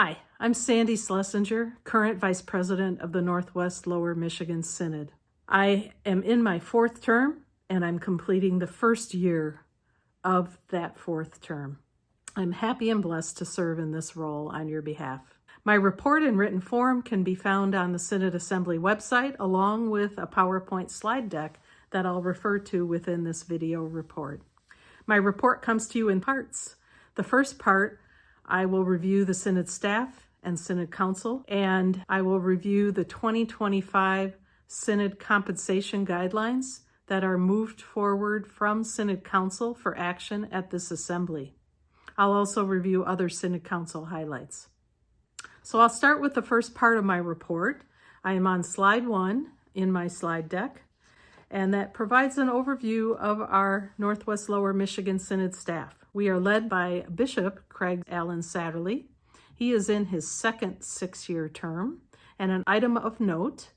Hi, I'm Sandy Schlesinger, current Vice President of the Northwest Lower Michigan Synod. I am in my fourth term, and I'm completing the first year of that fourth term. I'm happy and blessed to serve in this role on your behalf. My report in written form can be found on the Synod Assembly website, along with a PowerPoint slide deck that I'll refer to within this video report. My report comes to you in parts. The first part, I will review the Synod staff and Synod Council, and I will review the 2025 Synod compensation guidelines that are moved forward from Synod Council for action at this assembly. I'll also review other Synod Council highlights. So I'll start with the first part of my report. I am on slide 1 in my slide deck, and that provides an overview of our Northwest Lower Michigan Synod staff. We are led by Bishop Craig Allen Satterley. He is in his second 6-year term. And an item of note,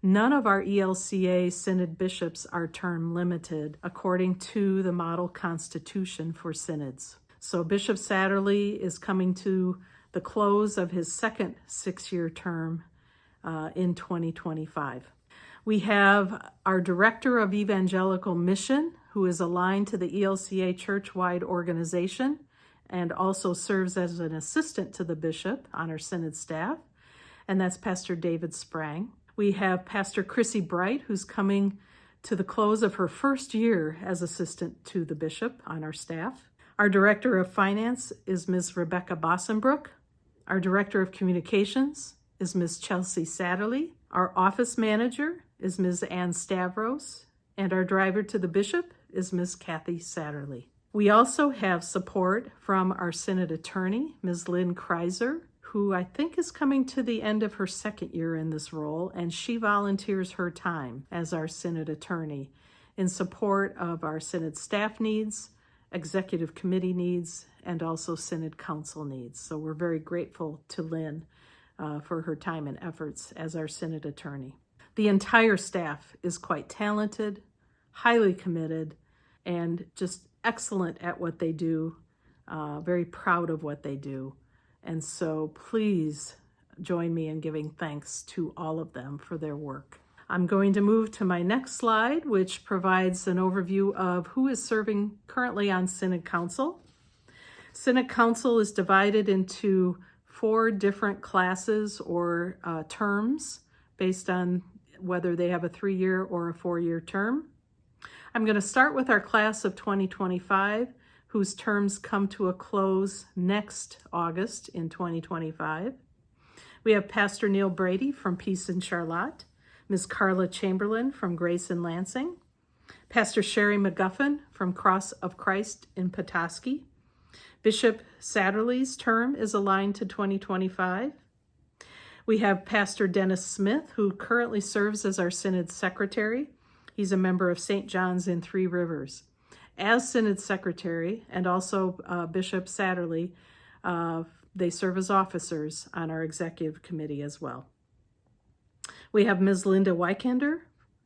none of our ELCA Synod bishops are term limited according to the model constitution for synods. So Bishop Satterley is coming to the close of his second 6-year term in 2025. We have our Director of Evangelical Mission, who is aligned to the ELCA church-wide organization and also serves as an assistant to the bishop on our Synod staff, and that's Pastor David Sprang. We have Pastor Chrissy Bright, who's coming to the close of her first year as assistant to the bishop on our staff. Our Director of Finance is Ms. Rebecca Bossenbrook. Our Director of Communications is Ms. Chelsea Satterley. Our Office Manager is Ms. Ann Stavros, and our driver to the bishop is Ms. Kathy Satterley. We also have support from our Synod Attorney, Ms. Lynn Kreiser, who I think is coming to the end of her second year in this role, and she volunteers her time as our Synod Attorney in support of our Synod staff needs, Executive Committee needs, and also Synod Council needs. So we're very grateful to Lynn for her time and efforts as our Synod Attorney. The entire staff is quite talented, highly committed, and just excellent at what they do, very proud of what they do. And so please join me in giving thanks to all of them for their work. I'm going to move to my next slide, which provides an overview of who is serving currently on Synod Council. Synod Council is divided into 4 different classes or terms based on whether they have a 3-year or a 4-year term. I'm going to start with our class of 2025, whose terms come to a close next August in 2025. We have Pastor Neil Brady from Peace in Charlotte, Ms. Carla Chamberlain from Grace in Lansing, Pastor Sherry McGuffin from Cross of Christ in Petoskey. Bishop Satterley's term is aligned to 2025. We have Pastor Dennis Smith, who currently serves as our Synod Secretary. He's a member of St. John's in Three Rivers. As Synod Secretary, and also Bishop Satterley, they serve as officers on our Executive Committee as well. We have Ms. Linda Wykander.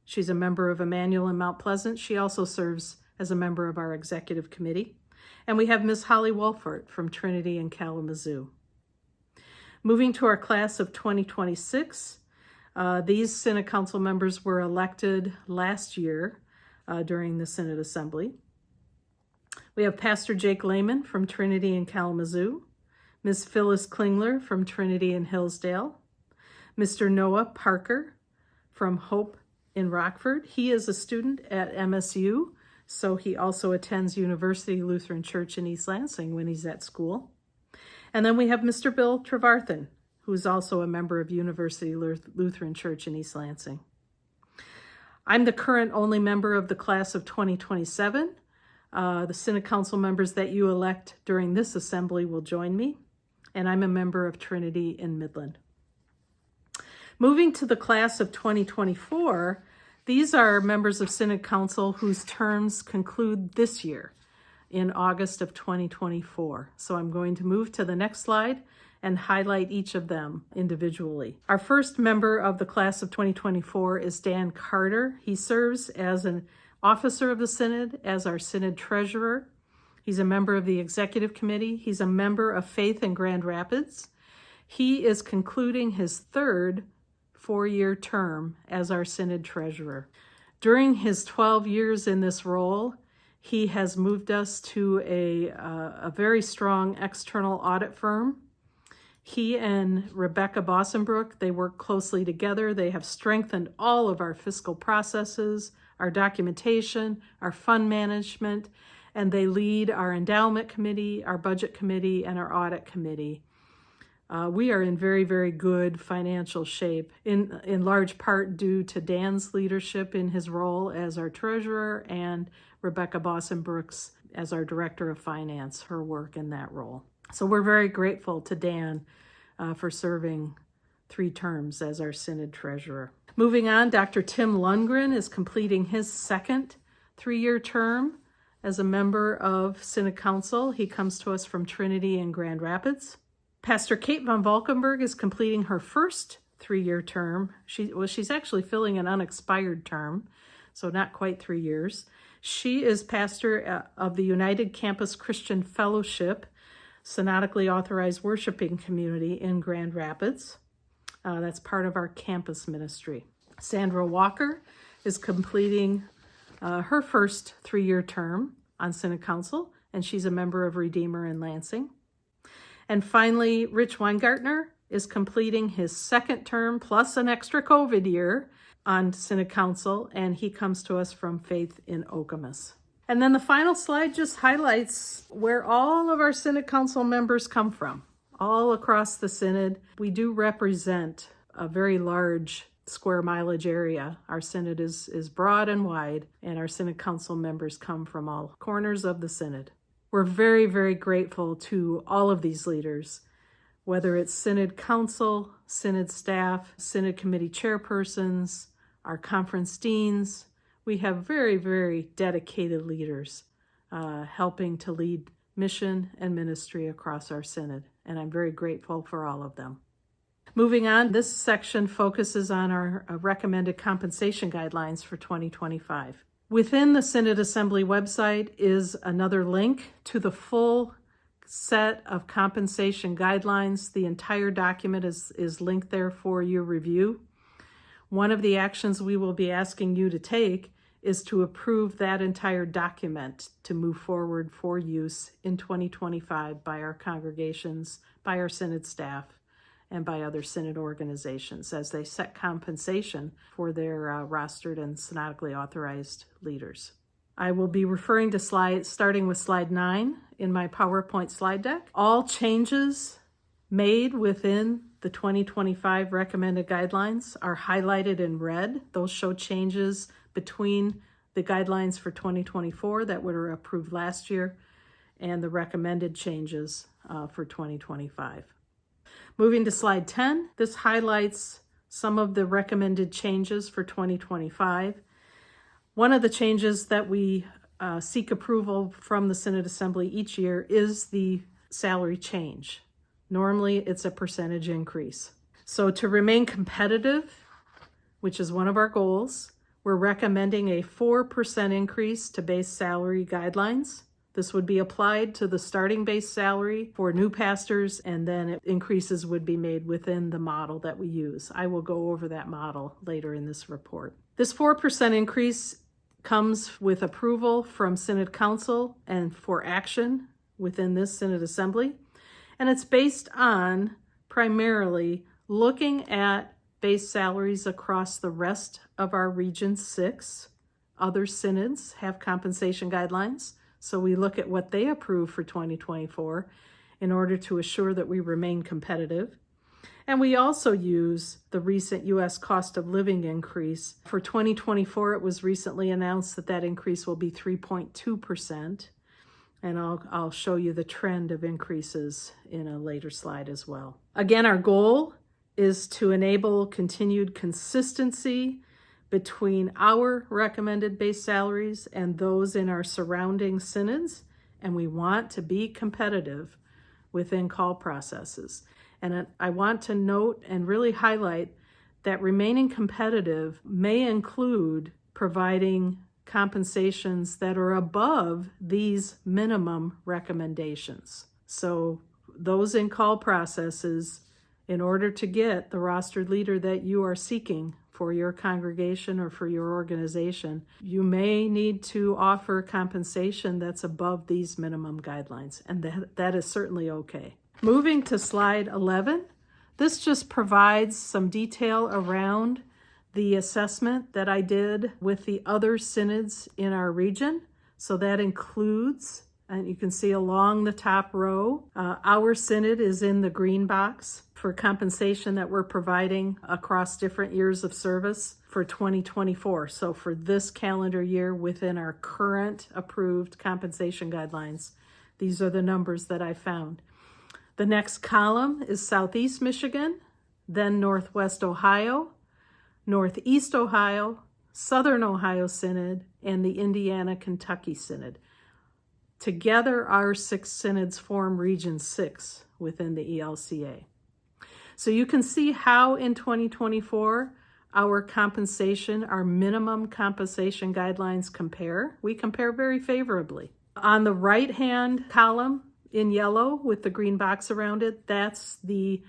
She's a member of Emmanuel in Mount Pleasant. She also serves as a member of our Executive Committee. And we have Ms. Holly Wolfert from Trinity in Kalamazoo. Moving to our class of 2026, these Synod Council members were elected last year during the Synod Assembly. We have Pastor Jake Lehman from Trinity in Kalamazoo, Ms. Phyllis Klingler from Trinity in Hillsdale, Mr. Noah Parker from Hope in Rockford. He is a student at MSU, so he also attends University Lutheran Church in East Lansing when he's at school. And then we have Mr. Bill Trevarthen, who's also a member of University Lutheran Church in East Lansing. I'm the current only member of the class of 2027. The Synod Council members that you elect during this assembly will join me, and I'm a member of Trinity in Midland. Moving to the class of 2024, these are members of Synod Council whose terms conclude this year in August of 2024. So I'm going to move to the next slide and highlight each of them individually. Our first member of the class of 2024 is Dan Carter. He serves as an officer of the Synod, as our Synod Treasurer. He's a member of the Executive Committee. He's a member of Faith in Grand Rapids. He is concluding his third four-year term as our Synod Treasurer. During his 12 years in this role, he has moved us to a very strong external audit firm. He and Rebecca Bossenbrook, they work closely together. They have strengthened all of our fiscal processes, our documentation, our fund management, and they lead our endowment committee, our budget committee, and our audit committee. We are in very, very good financial shape, in large part due to Dan's leadership in his role as our treasurer and Rebecca Bossenbrook's as our director of finance, her work in that role. So we're very grateful to Dan for serving 3 terms as our Synod treasurer. Moving on, Dr. Tim Lundgren is completing his second 3-year term as a member of Synod Council. He comes to us from Trinity in Grand Rapids. Pastor Kate von Valkenburg is completing her first 3-year term. She's actually filling an unexpired term, so not quite 3 years. She is pastor of the United Campus Christian Fellowship, synodically authorized worshiping community in Grand Rapids. That's part of our campus ministry. Sandra Walker is completing her first 3-year term on Synod Council, and she's a member of Redeemer in Lansing. And finally, Rich Weingartner is completing his second term plus an extra COVID year on Synod Council, and he comes to us from Faith in Okemos. And then the final slide just highlights where all of our Synod Council members come from. All across the Synod, we do represent a very large square mileage area. Our Synod is broad and wide, and our Synod Council members come from all corners of the Synod. We're very, very grateful to all of these leaders, whether it's Synod Council, Synod staff, Synod committee chairpersons, our conference deans. We have very, very dedicated leaders helping to lead mission and ministry across our Synod, and I'm very grateful for all of them. Moving on, this section focuses on our recommended compensation guidelines for 2025. Within the Synod Assembly website is another link to the full set of compensation guidelines. The entire document is linked there for your review. One of the actions we will be asking you to take is to approve that entire document to move forward for use in 2025 by our congregations, by our Synod staff, and by other Synod organizations as they set compensation for their rostered and synodically authorized leaders. I will be referring to starting with slide 9 in my PowerPoint slide deck. All changes made within the 2025 recommended guidelines are highlighted in red. Those show changes between the guidelines for 2024 that were approved last year and the recommended changes for 2025. Moving to slide 10, this highlights some of the recommended changes for 2025. One of the changes that we seek approval from the Synod Assembly each year is the salary change. Normally, it's a percentage increase. So to remain competitive, which is one of our goals, we're recommending a 4% increase to base salary guidelines. This would be applied to the starting base salary for new pastors, and then increases would be made within the model that we use. I will go over that model later in this report. This 4% increase comes with approval from Synod Council and for action within this Synod Assembly, and it's based on primarily looking at base salaries across the rest of our Region 6. Other synods have compensation guidelines. So we look at what they approve for 2024 in order to assure that we remain competitive. And we also use the recent U.S. cost of living increase. For 2024, it was recently announced that increase will be 3.2%. And I'll show you the trend of increases in a later slide as well. Again, our goal is to enable continued consistency between our recommended base salaries and those in our surrounding synods, and we want to be competitive within call processes. And I want to note and really highlight that remaining competitive may include providing compensations that are above these minimum recommendations. So those in call processes, in order to get the rostered leader that you are seeking for your congregation or for your organization, you may need to offer compensation that's above these minimum guidelines, and that is certainly okay. Moving to slide 11, this just provides some detail around the assessment that I did with the other synods in our region. So that includes, and you can see along the top row, our synod is in the green box for compensation that we're providing across different years of service for 2024. So for this calendar year, within our current approved compensation guidelines, these are the numbers that I found. The next column is Southeast Michigan, then Northwest Ohio, Northeast Ohio, Southern Ohio Synod, and the Indiana-Kentucky Synod. Together, our 6 synods form Region 6 within the ELCA. So you can see how in 2024, our compensation, our minimum compensation guidelines compare. We compare very favorably. On the right-hand column in yellow with the green box around it, that's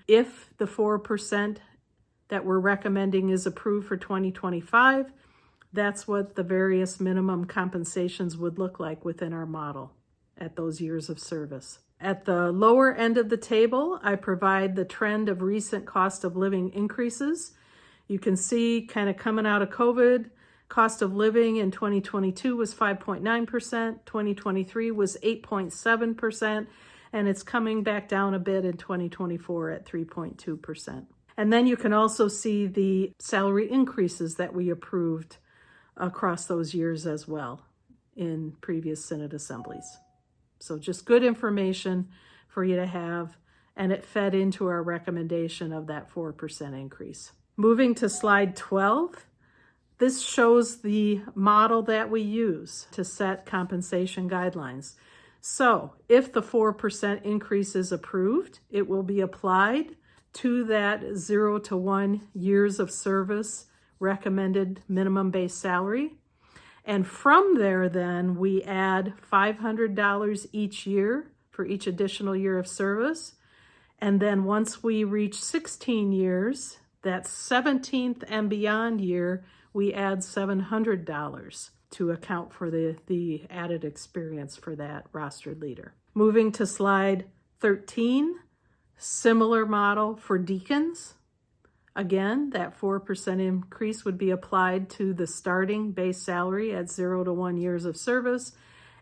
if the 4% that we're recommending is approved for 2025, that's what the various minimum compensations would look like within our model at those years of service. At the lower end of the table, I provide the trend of recent cost of living increases. You can see kind of coming out of COVID, cost of living in 2022 was 5.9%, 2023 was 8.7%, and it's coming back down a bit in 2024 at 3.2%. And then you can also see the salary increases that we approved across those years as well in previous Synod assemblies. So just good information for you to have, and it fed into our recommendation of that 4% increase. Moving to slide 12, this shows the model that we use to set compensation guidelines. So if the 4% increase is approved, it will be applied to that 0 to 1 years of service recommended minimum base salary. And from there, then, we add $500 each year for each additional year of service. And then once we reach 16 years, that 17th and beyond year, we add $700 to account for the added experience for that rostered leader. Moving to slide 13, similar model for deacons. Again, that 4% increase would be applied to the starting base salary at 0 to 1 years of service.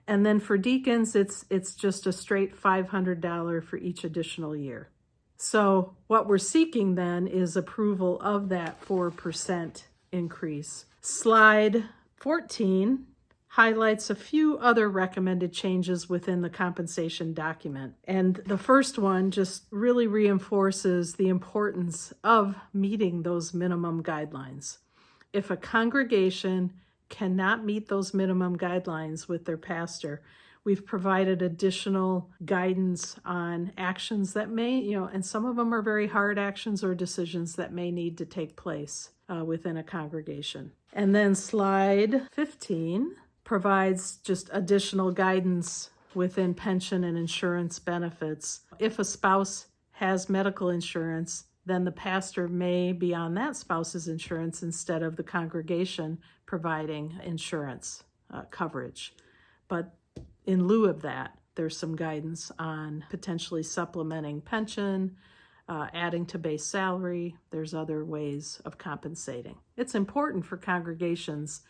And then for deacons, it's just a straight $500 for each additional year. So what we're seeking then is approval of that 4% increase. Slide 14 highlights a few other recommended changes within the compensation document. And the first one just really reinforces the importance of meeting those minimum guidelines. If a congregation cannot meet those minimum guidelines with their pastor, we've provided additional guidance on actions that may, and some of them are very hard actions or decisions that may need to take place within a congregation. And then slide 15 provides just additional guidance within pension and insurance benefits. If a spouse has medical insurance, then the pastor may be on that spouse's insurance instead of the congregation providing insurance coverage. But in lieu of that, there's some guidance on potentially supplementing pension, adding to base salary. There's other ways of compensating. It's important for congregations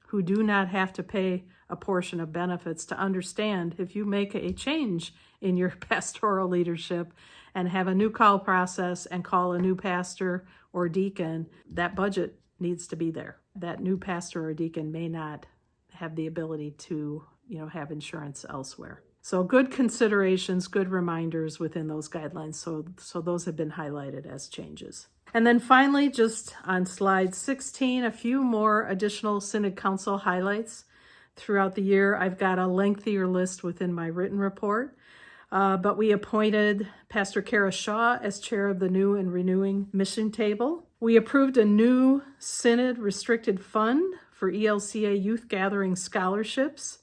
who do not have to pay a portion of benefits to understand if you make a change in your pastoral leadership and have a new call process and call a new pastor or deacon, that budget needs to be there. That new pastor or deacon may not have the ability to, have insurance elsewhere. So good considerations, good reminders within those guidelines. So those have been highlighted as changes. And then finally, just on slide 16, a few more additional Synod Council highlights throughout the year. I've got a lengthier list within my written report, but we appointed Pastor Kara Shaw as chair of the new and renewing mission table. We approved a new Synod restricted fund for ELCA youth gathering scholarships,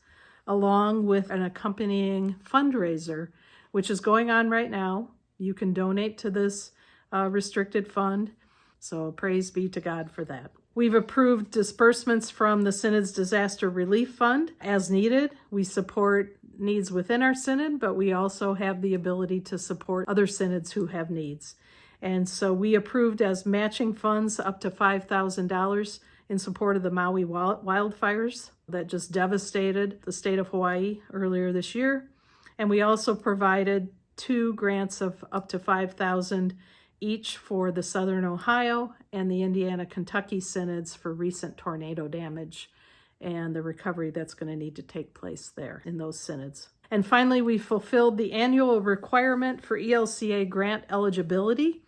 along with an accompanying fundraiser, which is going on right now. You can donate to this restricted fund. So praise be to God for that. We've approved disbursements from the Synod's Disaster Relief Fund as needed. We support needs within our Synod, but we also have the ability to support other Synods who have needs. And so we approved as matching funds up to $5,000 in support of the Maui wildfires that just devastated the state of Hawaii earlier this year. And we also provided 2 grants of up to $5,000 each for the Southern Ohio and the Indiana-Kentucky synods for recent tornado damage and the recovery that's going to need to take place there in those synods. And finally, we fulfilled the annual requirement for ELCA grant eligibility.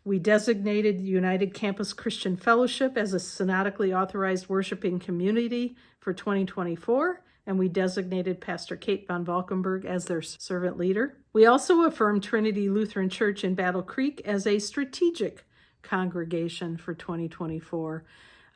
We designated United Campus Christian Fellowship as a synodically authorized worshiping community for 2024, and we designated Pastor Kate von Valkenburg as their servant leader. We also affirmed Trinity Lutheran Church in Battle Creek as a strategic congregation for 2024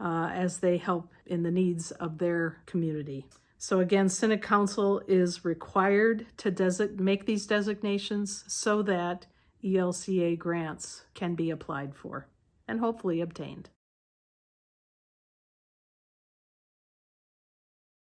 as they help in the needs of their community. So again, Synod Council is required to make these designations so that ELCA grants can be applied for and hopefully obtained.